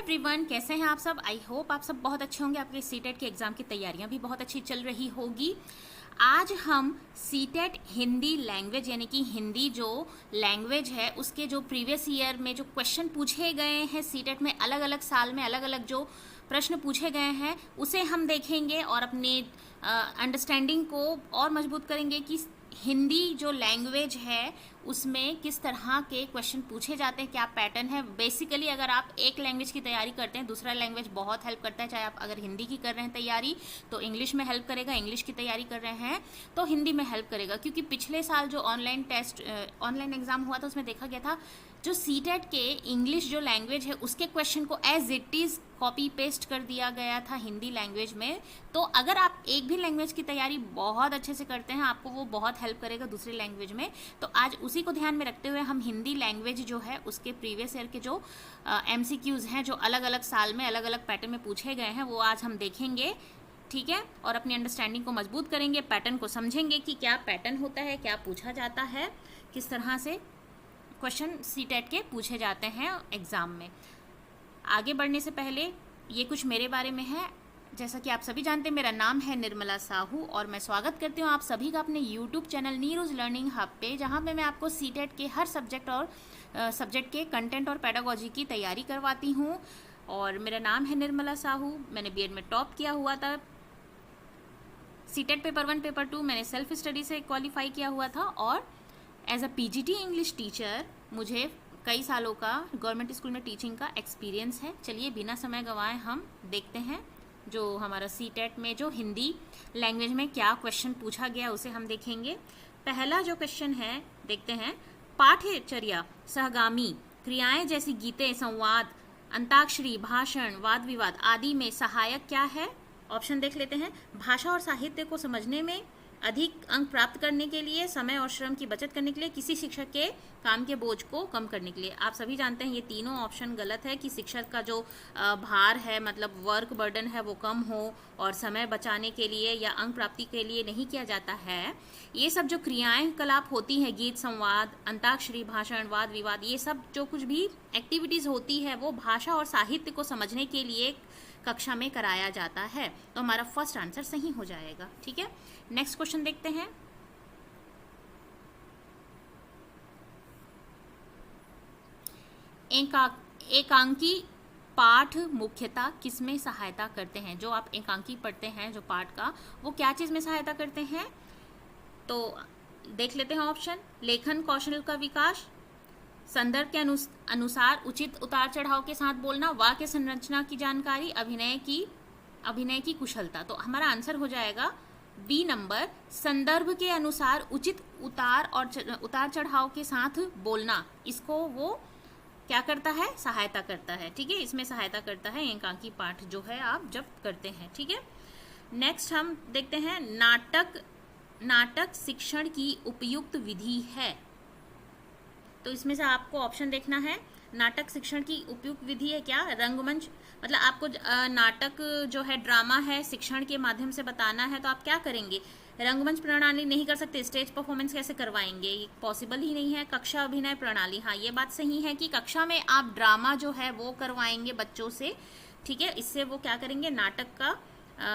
Everyone, कैसे हैं आप सब। आई होप आप सब बहुत अच्छे होंगे। आपके सीटेट के एग्ज़ाम की तैयारियां भी बहुत अच्छी चल रही होगी। आज हम सीटेट हिंदी लैंग्वेज यानी कि हिंदी जो लैंग्वेज है उसके जो प्रीवियस ईयर में जो क्वेश्चन पूछे गए हैं सीटेट में, अलग अलग साल में अलग अलग जो प्रश्न पूछे गए हैं उसे हम देखेंगे और अपने अंडरस्टैंडिंग को और मजबूत करेंगे कि हिंदी जो लैंग्वेज है उसमें किस तरह के क्वेश्चन पूछे जाते हैं, क्या पैटर्न है। बेसिकली अगर आप एक लैंग्वेज की तैयारी करते हैं, दूसरा लैंग्वेज बहुत हेल्प करता है। चाहे आप अगर हिंदी की कर रहे हैं तैयारी तो इंग्लिश में हेल्प करेगा, इंग्लिश की तैयारी कर रहे हैं तो हिंदी में हेल्प करेगा। क्योंकि पिछले साल जो ऑनलाइन एग्जाम हुआ था उसमें देखा गया था जो सीटेट के इंग्लिश जो लैंग्वेज है उसके क्वेश्चन को as it is copy paste कर दिया गया था हिंदी लैंग्वेज में। तो अगर आप एक भी लैंग्वेज की तैयारी बहुत अच्छे से करते हैं आपको वो बहुत हेल्प करेगा दूसरी लैंग्वेज में। तो आज उसी को ध्यान में रखते हुए हम हिंदी लैंग्वेज जो है उसके प्रीवियस ईयर के जो MCQs हैं जो अलग अलग साल में अलग अलग पैटर्न में पूछे गए हैं वो आज हम देखेंगे, ठीक है। और अपनी अंडरस्टैंडिंग को मजबूत करेंगे, पैटर्न को समझेंगे कि क्या पैटर्न होता है, क्या पूछा जाता है, किस तरह से क्वेश्चन सीटेट के पूछे जाते हैं एग्ज़ाम में। आगे बढ़ने से पहले ये कुछ मेरे बारे में है। जैसा कि आप सभी जानते हैं मेरा नाम है निर्मला साहू और मैं स्वागत करती हूँ आप सभी का अपने यूट्यूब चैनल नीरूज लर्निंग हब पे, जहाँ पे मैं आपको सीटेट के हर सब्जेक्ट और सब्जेक्ट के कंटेंट और पेडागोजी की तैयारी करवाती हूँ। और मेरा नाम है निर्मला साहू। मैंने बीएड में टॉप किया हुआ था। सीटेट पेपर 1 पेपर 2 मैंने सेल्फ स्टडी से क्वालिफाई किया हुआ था और as a PGT English teacher मुझे कई सालों का गवर्नमेंट स्कूल में टीचिंग का एक्सपीरियंस है। चलिए बिना समय गंवाए हम देखते हैं जो हमारा सीटेट में जो हिंदी लैंग्वेज में क्या क्वेश्चन पूछा गया उसे हम देखेंगे। पहला जो क्वेश्चन है देखते हैं, पाठ्यचर्या सहगामी क्रियाएं जैसी गीतें, संवाद, अंताक्षरी, भाषण, वाद विवाद आदि में सहायक क्या है। ऑप्शन देख लेते हैं। भाषा और साहित्य को समझने में, अधिक अंक प्राप्त करने के लिए, समय और श्रम की बचत करने के लिए, किसी शिक्षक के काम के बोझ को कम करने के लिए। आप सभी जानते हैं ये तीनों ऑप्शन गलत है कि शिक्षक का जो भार है मतलब वर्क बर्डन है वो कम हो और समय बचाने के लिए या अंक प्राप्ति के लिए नहीं किया जाता है। ये सब जो क्रियाएं कलाप होती हैं, गीत, संवाद, अंताक्षरी, भाषण, वाद विवाद, ये सब जो कुछ भी एक्टिविटीज़ होती है वो भाषा और साहित्य को समझने के लिए कक्षा में कराया जाता है। तो हमारा फर्स्ट आंसर सही हो जाएगा, ठीक है। नेक्स्ट क्वेश्चन देखते हैं। एकांकी पाठ मुख्यतः किसमें सहायता करते हैं। जो आप एकांकी पढ़ते हैं जो पाठ का, वो क्या चीज़ में सहायता करते हैं। तो देख लेते हैं ऑप्शन। लेखन कौशल का विकास, संदर्भ के अनुसार उचित उतार चढ़ाव के साथ बोलना, वाक्य संरचना की जानकारी, अभिनय की कुशलता। तो हमारा आंसर हो जाएगा बी नंबर, संदर्भ के अनुसार उचित उतार चढ़ाव के साथ बोलना। इसको वो क्या करता है, सहायता करता है, ठीक है। इसमें सहायता करता है एकांकी पाठ जो है आप जब करते हैं, ठीक है। नेक्स्ट हम देखते हैं, नाटक शिक्षण की उपयुक्त विधि है। तो इसमें से आपको ऑप्शन देखना है। नाटक शिक्षण की उपयुक्त विधि है क्या, रंगमंच, मतलब आपको नाटक जो है ड्रामा है शिक्षण के माध्यम से बताना है तो आप क्या करेंगे, रंगमंच प्रणाली नहीं कर सकते, स्टेज परफॉर्मेंस कैसे करवाएंगे, ये पॉसिबल ही नहीं है। कक्षा अभिनय प्रणाली, हाँ ये बात सही है कि कक्षा में आप ड्रामा जो है वो करवाएंगे बच्चों से, ठीक है। इससे वो क्या करेंगे, नाटक का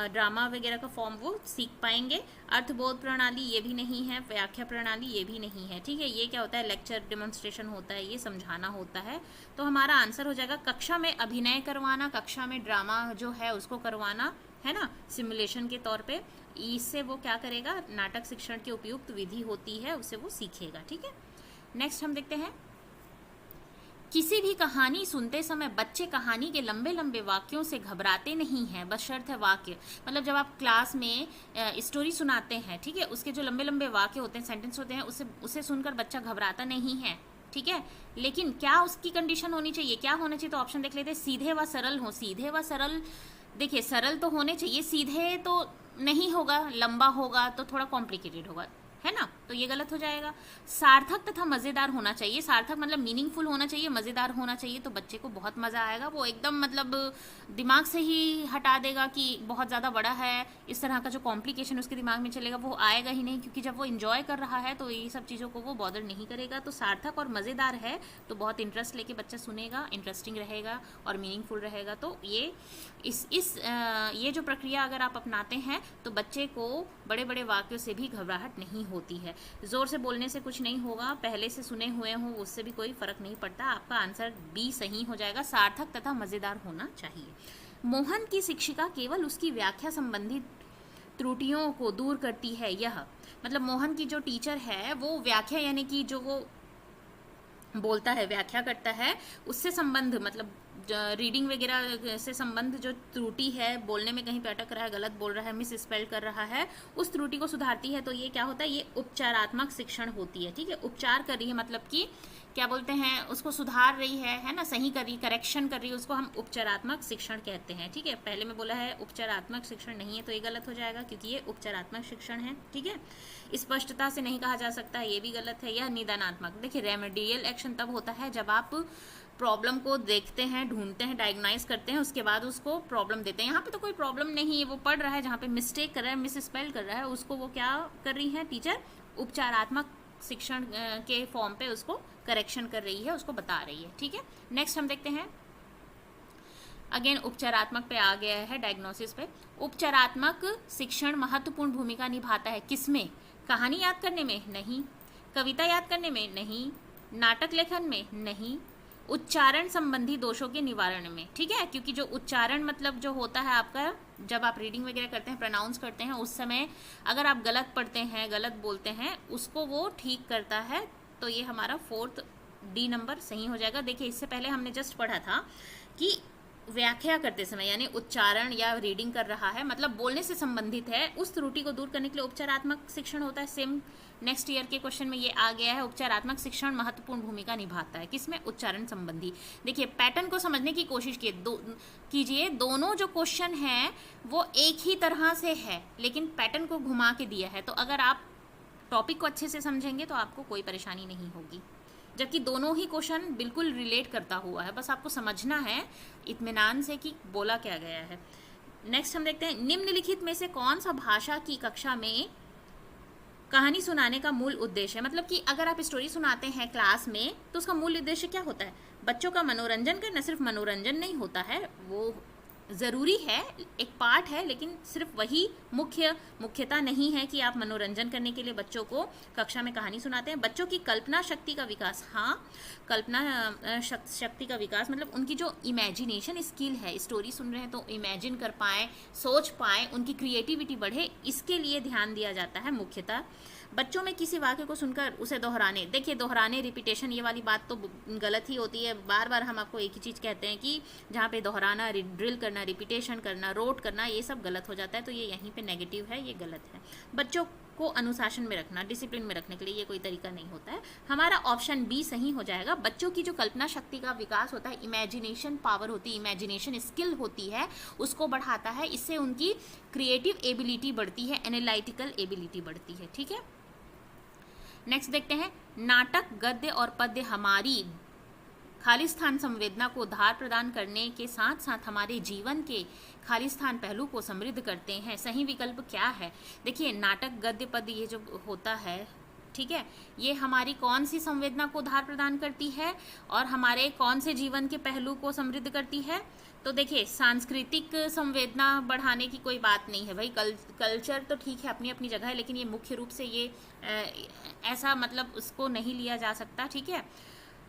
ड्रामा वगैरह का फॉर्म वो सीख पाएंगे। अर्थबोध प्रणाली ये भी नहीं है, व्याख्या प्रणाली ये भी नहीं है, ठीक है। ये क्या होता है, लेक्चर डेमोन्स्ट्रेशन होता है, ये समझाना होता है। तो हमारा आंसर हो जाएगा कक्षा में अभिनय करवाना, कक्षा में ड्रामा जो है उसको करवाना, है ना, सिमुलेशन के तौर पे। इससे वो क्या करेगा, नाटक शिक्षण की उपयुक्त विधि होती है, उससे वो सीखेगा, ठीक है। नेक्स्ट हम देखते हैं, किसी भी कहानी सुनते समय बच्चे कहानी के लंबे लंबे वाक्यों से घबराते नहीं हैं, बशर्ते वाक्य, मतलब जब आप क्लास में स्टोरी सुनाते हैं, ठीक है, उसके जो लंबे लंबे वाक्य होते हैं, सेंटेंस होते हैं, उसे सुनकर बच्चा घबराता नहीं है, ठीक है। लेकिन क्या उसकी कंडीशन होनी चाहिए, क्या होना चाहिए। तो ऑप्शन देख लेते हैं, सीधे व सरल हो। सीधे व सरल, देखिए सरल तो होने चाहिए, सीधे तो नहीं होगा, लंबा होगा तो थोड़ा कॉम्प्लिकेटेड होगा, है ना। तो ये गलत हो जाएगा। सार्थक तथा मज़ेदार होना चाहिए, सार्थक मतलब मीनिंगफुल होना चाहिए, मज़ेदार होना चाहिए, तो बच्चे को बहुत मज़ा आएगा, वो एकदम मतलब दिमाग से ही हटा देगा कि बहुत ज़्यादा बड़ा है, इस तरह का जो कॉम्प्लिकेशन उसके दिमाग में चलेगा वो आएगा ही नहीं, क्योंकि जब वो इन्जॉय कर रहा है तो ये सब चीज़ों को वो बॉदर नहीं करेगा। तो सार्थक और मज़ेदार है तो बहुत इंटरेस्ट लेके बच्चा सुनेगा, इंटरेस्टिंग रहेगा और मीनिंगफुल रहेगा। तो ये ये जो प्रक्रिया अगर आप अपनाते हैं तो बच्चे को बड़े बड़े वाक्यों से भी घबराहट नहीं होती है। ज़ोर से बोलने से कुछ नहीं होगा, पहले से सुने हुए हों उससे भी कोई फ़र्क नहीं पड़ता। आपका आंसर बी सही हो जाएगा, सार्थक तथा मज़ेदार होना चाहिए। मोहन की शिक्षिका केवल उसकी व्याख्या संबंधी त्रुटियों को दूर करती है, यह मतलब मोहन की जो टीचर है वो व्याख्या यानी कि जो वो बोलता है, व्याख्या करता है, उससे संबंध मतलब रीडिंग वगैरह से संबंध जो त्रुटि है, बोलने में कहीं पे अटक रहा है, गलत बोल रहा है, मिस स्पेल कर रहा है, उस त्रुटि को सुधारती है। तो ये क्या होता है, ये उपचारात्मक शिक्षण होती है। ठीक है, उपचार कर रही है मतलब कि क्या बोलते हैं, उसको सुधार रही है ना, सही कर रही, करेक्शन कर रही है, उसको हम उपचारात्मक शिक्षण कहते हैं। ठीक है, पहले में बोला है उपचारात्मक शिक्षण नहीं है तो ये गलत हो जाएगा, क्योंकि ये उपचारात्मक शिक्षण है। ठीक है, स्पष्टता से नहीं कहा जा सकता, ये भी गलत है। यह निदानात्मक, देखिए रेमेडियल एक्शन तब होता है जब आप प्रॉब्लम को देखते हैं, ढूंढते हैं, डायग्नाइज करते हैं, उसके बाद उसको प्रॉब्लम देते हैं। यहाँ पे तो कोई प्रॉब्लम नहीं है, वो पढ़ रहा है, जहाँ पे मिस्टेक कर रहा है, मिस स्पेल कर रहा है, उसको वो क्या कर रही है टीचर, उपचारात्मक शिक्षण के फॉर्म पे उसको करेक्शन कर रही है, उसको बता रही है। ठीक है, नेक्स्ट हम देखते हैं, अगेन उपचारात्मक पे आ गया है, डायग्नोसिस पे। उपचारात्मक शिक्षण महत्वपूर्ण भूमिका निभाता है किसमें, कहानी याद करने में नहीं, कविता याद करने में नहीं, नाटक लेखन में नहीं, उच्चारण संबंधी दोषों के निवारण में। ठीक है, क्योंकि जो उच्चारण मतलब जो होता है आपका, जब आप रीडिंग वगैरह करते हैं, प्रोनाउंस करते हैं, उस समय अगर आप गलत पढ़ते हैं, गलत बोलते हैं, उसको वो ठीक करता है। तो ये हमारा 4th डी नंबर सही हो जाएगा। देखिए, इससे पहले हमने जस्ट पढ़ा था कि व्याख्या करते समय यानी उच्चारण या रीडिंग कर रहा है मतलब बोलने से संबंधित है, उस त्रुटि को दूर करने के लिए उपचारात्मक शिक्षण होता है। सेम नेक्स्ट ईयर के क्वेश्चन में ये आ गया है, उपचारात्मक शिक्षण महत्वपूर्ण भूमिका निभाता है किसमें, उच्चारण संबंधी। देखिए, पैटर्न को समझने की कोशिश कीजिए, दोनों जो क्वेश्चन है वो एक ही तरह से है लेकिन पैटर्न को घुमा के दिया है। तो अगर आप टॉपिक को अच्छे से समझेंगे तो आपको कोई परेशानी नहीं होगी, जबकि दोनों ही क्वेश्चन बिल्कुल रिलेट करता हुआ है, बस आपको समझना है इत्मीनान से कि बोला क्या गया है। नेक्स्ट हम देखते हैं, निम्नलिखित में से कौन सा भाषा की कक्षा में कहानी सुनाने का मूल उद्देश्य है। मतलब कि अगर आप स्टोरी सुनाते हैं क्लास में तो उसका मूल उद्देश्य क्या होता है, बच्चों का मनोरंजन करना। सिर्फ मनोरंजन नहीं होता है, वो ज़रूरी है, एक पार्ट है, लेकिन सिर्फ वही मुख्यता नहीं है कि आप मनोरंजन करने के लिए बच्चों को कक्षा में कहानी सुनाते हैं। बच्चों की कल्पना शक्ति का विकास, हाँ, कल्पना शक्ति का विकास मतलब उनकी जो इमेजिनेशन स्किल है, स्टोरी सुन रहे हैं तो इमेजिन कर पाएँ, सोच पाएँ, उनकी क्रिएटिविटी बढ़े, इसके लिए ध्यान दिया जाता है मुख्यतः। बच्चों में किसी वाक्य को सुनकर उसे दोहराने, देखिए दोहराने, रिपीटेशन, ये वाली बात तो गलत ही होती है। बार बार हम आपको एक ही चीज़ कहते हैं कि जहाँ पे दोहराना, ड्रिल करना, रिपीटेशन करना, रोट करना, ये सब गलत हो जाता है, तो ये यहीं पे नेगेटिव है, ये गलत है। बच्चों को अनुशासन में रखना, डिसिप्लिन में रखने के लिए ये कोई तरीका नहीं होता है। हमारा ऑप्शन बी सही हो जाएगा। बच्चों की जो कल्पना शक्ति का विकास होता है, इमेजिनेशन पावर होती है, इमेजिनेशन स्किल होती है, उसको बढ़ाता है, इससे उनकी क्रिएटिव एबिलिटी बढ़ती है, एनालिटिकल एबिलिटी बढ़ती है। ठीक है, नेक्स्ट देखते हैं, नाटक, गद्य और पद्य हमारी खालिस्तान संवेदना को धार प्रदान करने के साथ साथ हमारे जीवन के खालिस्तान पहलू को समृद्ध करते हैं। सही विकल्प क्या है, देखिए नाटक, गद्य, पद्य ये जो होता है, ठीक है, ये हमारी कौन सी संवेदना को धार प्रदान करती है और हमारे कौन से जीवन के पहलू को समृद्ध करती है। तो देखिए, सांस्कृतिक संवेदना बढ़ाने की कोई बात नहीं है भाई, कल्चर तो ठीक है अपनी अपनी जगह है, लेकिन ये मुख्य रूप से ये ऐसा मतलब उसको नहीं लिया जा सकता। ठीक है,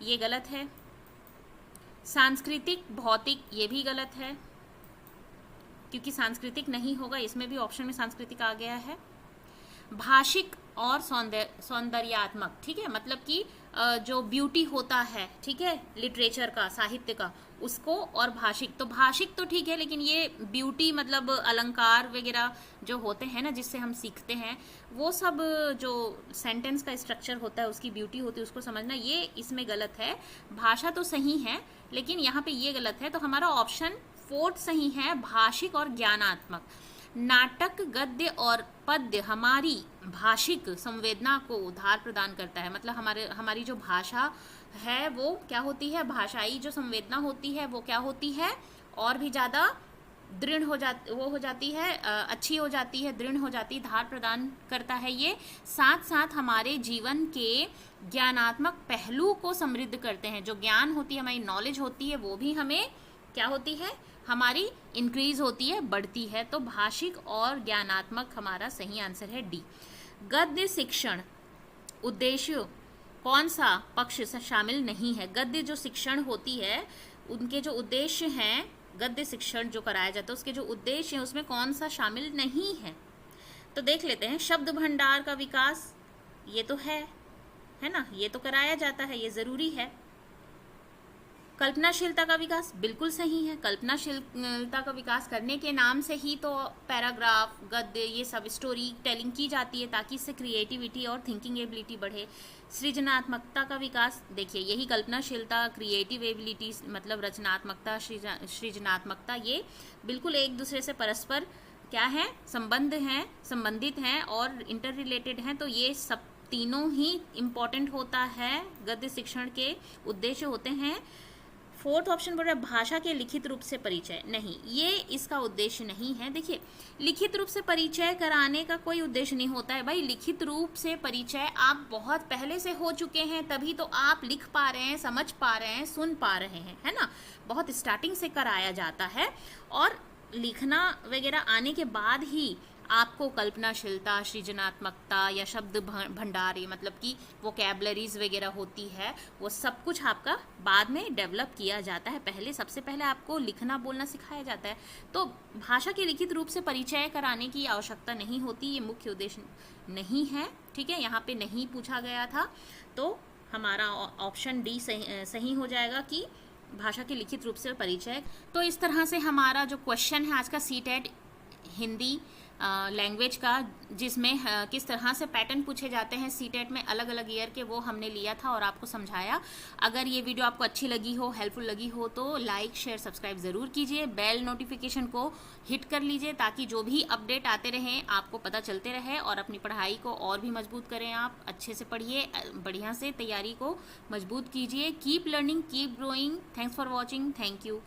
ये गलत है। सांस्कृतिक भौतिक, ये भी गलत है, क्योंकि सांस्कृतिक नहीं होगा, इसमें भी ऑप्शन में सांस्कृतिक आ गया है। भाषिक और सौंदर्यात्मक, ठीक है, मतलब कि जो ब्यूटी होता है, ठीक है, लिटरेचर का, साहित्य का, उसको, और भाषिक, तो भाषिक तो ठीक है, लेकिन ये ब्यूटी मतलब अलंकार वगैरह जो होते हैं ना, जिससे हम सीखते हैं, वो सब जो सेंटेंस का स्ट्रक्चर होता है, उसकी ब्यूटी होती है, उसको समझना, ये इसमें गलत है। भाषा तो सही है लेकिन यहाँ पे ये गलत है, तो हमारा ऑप्शन 4th सही है, भाषिक और ज्ञानात्मक। नाटक गद्य और पद्य हमारी भाषिक संवेदना को उधार प्रदान करता है। मतलब हमारी जो भाषा है वो क्या होती है, भाषाई जो संवेदना होती है वो क्या होती है, और भी ज़्यादा दृढ़ हो जाती है, अच्छी हो जाती है, दृढ़ हो जाती है, धार प्रदान करता है ये। साथ साथ हमारे जीवन के ज्ञानात्मक पहलू को समृद्ध करते हैं। जो ज्ञान होती है, हमारी नॉलेज होती है, वो भी हमें क्या होती है, हमारी इंक्रीज होती है, बढ़ती है। तो भाषिक और ज्ञानात्मक हमारा सही आंसर है डी। गद्य शिक्षण उद्देश्य कौन सा पक्ष शामिल नहीं है। गद्य जो शिक्षण होती है उनके जो उद्देश्य हैं, गद्य शिक्षण जो कराया जाता है उसके जो उद्देश्य हैं उसमें कौन सा शामिल नहीं है। तो देख लेते हैं। शब्द भंडार का विकास, ये तो है ना, ये तो कराया जाता है, ये ज़रूरी है। कल्पनाशीलता का विकास, बिल्कुल सही है। कल्पनाशीलता का विकास करने के नाम से ही तो पैराग्राफ, गद्य, ये सब स्टोरी टेलिंग की जाती है ताकि इससे क्रिएटिविटी और थिंकिंग एबिलिटी बढ़े। सृजनात्मकता का विकास, देखिए यही कल्पनाशीलता, क्रिएटिव एबिलिटी मतलब रचनात्मकता, सृजनात्मकता, ये बिल्कुल एक दूसरे से परस्पर क्या है, संबंधित हैं और इंटर रिलेटेड हैं। तो ये सब तीनों ही इम्पॉर्टेंट होता है, गद्य शिक्षण के उद्देश्य होते हैं। फोर्थ ऑप्शन बोल रहा है भाषा के लिखित रूप से परिचय, नहीं, ये इसका उद्देश्य नहीं है। देखिए लिखित रूप से परिचय कराने का कोई उद्देश्य नहीं होता है भाई। लिखित रूप से परिचय आप बहुत पहले से हो चुके हैं, तभी तो आप लिख पा रहे हैं, समझ पा रहे हैं, सुन पा रहे हैं, है ना। बहुत स्टार्टिंग से कराया जाता है और लिखना वगैरह आने के बाद ही आपको कल्पनाशीलता, सृजनात्मकता या शब्द भंडार, मतलब कि वोकैबलरीज वगैरह होती है, वो सब कुछ आपका बाद में डेवलप किया जाता है। पहले सबसे पहले आपको लिखना बोलना सिखाया जाता है। तो भाषा के लिखित रूप से परिचय कराने की आवश्यकता नहीं होती, ये मुख्य उद्देश्य नहीं है। ठीक है, यहाँ पे नहीं पूछा गया था, तो हमारा ऑप्शन डी सही हो जाएगा कि भाषा के लिखित रूप से परिचय। तो इस तरह से हमारा जो क्वेश्चन है आज का सीटेट हिंदी लैंग्वेज का, जिसमें किस तरह से पैटर्न पूछे जाते हैं सीटेट में अलग अलग ईयर के, वो हमने लिया था और आपको समझाया। अगर ये वीडियो आपको अच्छी लगी हो, हेल्पफुल लगी हो, तो लाइक शेयर सब्सक्राइब ज़रूर कीजिए। बेल नोटिफिकेशन को हिट कर लीजिए ताकि जो भी अपडेट आते रहें आपको पता चलते रहे, और अपनी पढ़ाई को और भी मजबूत करें। आप अच्छे से पढ़िए, बढ़िया से तैयारी को मजबूत कीजिए। Keep learning, keep growing. Thanks for watching, thank you.